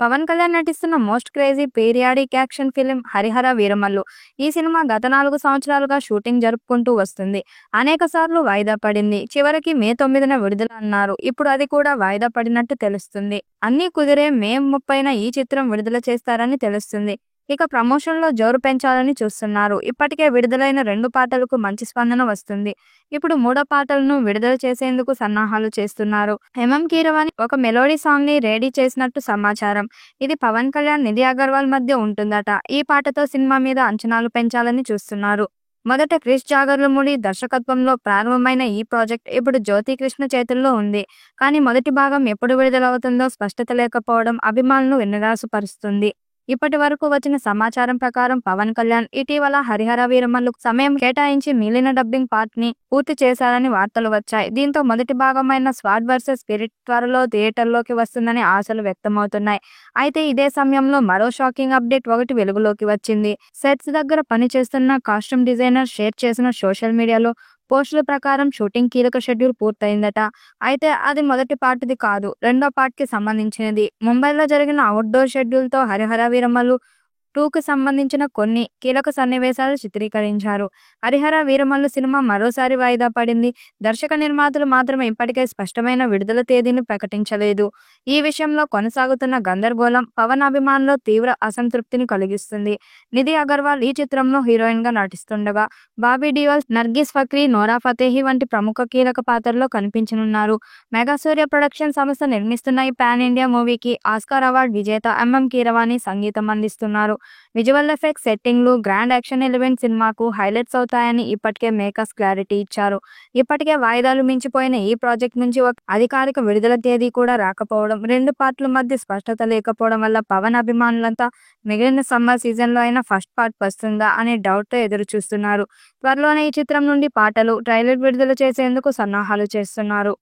పవన్ కళ్యాణ్ నటిస్తున్న most crazy periodic action film Harihara Veeramallu. ఈ cinema గత 4 సంవత్సరాలుగా షూటింగ్ జరుపుకుంటూ వస్తుంది. అనేక సార్లు వాయిదా పడింది. చివరికి మే 9న విడుదల అన్నారు. ఇప్పుడు అది కూడా వాయిదా పడినట్టు తెలుస్తుంది. అన్నీ కుదిరే మే 30న ఈ చిత్రం విడుదల చేస్తారని తెలుస్తుంది. ఇక ప్రమోషన్లో జోరు పెంచాలని చూస్తున్నారు. ఇప్పటికే విడుదలైన 2 పాటలకు మంచి స్పందన వస్తుంది. ఇప్పుడు 3వ పాటలను విడుదల చేసేందుకు సన్నాహాలు చేస్తున్నారు. కీరవాణి ఒక మెలోడీ సాంగ్ ని రెడీ చేసినట్టు సమాచారం. ఇది పవన్ కళ్యాణ్, నిధి అగర్వాల్ మధ్య ఉంటుందట. ఈ పాటతో సినిమా మీద అంచనాలు పెంచాలని చూస్తున్నారు. మొదట క్రిష్ జాగర్లమూడి దర్శకత్వంలో ప్రారంభమైన ఈ ప్రాజెక్ట్ ఇప్పుడు జ్యోతి కృష్ణ చేతుల్లో ఉంది. కానీ మొదటి భాగం ఎప్పుడు విడుదలవుతుందో స్పష్టత లేకపోవడం అభిమానులను నిరాశపరుస్తుంది. ఇప్పటి వరకు వచ్చిన సమాచారం ప్రకారం పవన్ కళ్యాణ్ ఇటీవల హరిహర వీరమల్లుకు సమయం కేటాయించి మిగిలిన డబ్బింగ్ పార్ట్ ని పూర్తి చేశారని వార్తలు వచ్చాయి. దీంతో మొదటి భాగమైన స్వాడ్ వర్సెస్ స్పిరిట్ త్వరలో థియేటర్లోకి వస్తుందని ఆశలు వ్యక్తమవుతున్నాయి. అయితే ఇదే సమయంలో మరో షాకింగ్ అప్డేట్ ఒకటి వెలుగులోకి వచ్చింది. సెట్స్ దగ్గర పనిచేస్తున్న కాస్ట్యూమ్ డిజైనర్ షేర్ చేసిన సోషల్ మీడియాలో పోస్టుల ప్రకారం షూటింగ్ కీలక షెడ్యూల్ పూర్తయిందట. అయితే అది మొదటి పార్ట్ది కాదు, రెండో పార్ట్కి సంబంధించినది. ముంబైలో జరిగిన అవుట్డోర్ షెడ్యూల్తో హరిహర వీరమల్లు 2కి సంబంధించిన కొన్ని కీలక సన్నివేశాలు చిత్రీకరించారు. హరిహర వీరమల్లు సినిమా మరోసారి వాయిదా పడింది. దర్శక నిర్మాతలు మాత్రమే ఇప్పటికే స్పష్టమైన విడుదల తేదీని ప్రకటించలేదు. ఈ విషయంలో కొనసాగుతున్న గందరగోళం పవన్ అభిమానుల్లో తీవ్ర అసంతృప్తిని కలిగిస్తుంది. నిధి అగర్వాల్ ఈ చిత్రంలో హీరోయిన్ గా నటిస్తుండగా బాబీ డియోల్, నర్గిస్ ఫక్రీ, నోరా ఫతేహి వంటి ప్రముఖ కీలక పాత్రల్లో కనిపించనున్నారు. మెగాసూర్య ప్రొడక్షన్ సంస్థ నిర్మిస్తున్న ఈ పాన్ ఇండియా మూవీకి ఆస్కార్ అవార్డు విజేత కీరవాణి సంగీతం అందిస్తున్నారు. విజువల్ ఎఫెక్ట్స్, సెట్టింగ్లు, గ్రాండ్ యాక్షన్ ఎలిమెంట్ సినిమాకు హైలైట్స్ అవుతాయని ఇప్పటికే మేకర్స్ క్లారిటీ ఇచ్చారు. ఇప్పటికే వాయిదాలు మించిపోయిన ఈ ప్రాజెక్ట్ నుంచి ఒక అధికారిక విడుదల తేదీ కూడా రాకపోవడం, 2 పార్ట్ల మధ్య స్పష్టత లేకపోవడం వల్ల పవన్ అభిమానులంతా మిగిలిన సమ్మర్ సీజన్ లో అయినా ఫస్ట్ పార్ట్ వస్తుందా అనే డౌట్ తో ఎదురు చూస్తున్నారు. త్వరలోనే ఈ చిత్రం నుండి పాటలు, ట్రైలర్ విడుదల చేసేందుకు సన్నాహాలు చేస్తున్నారు.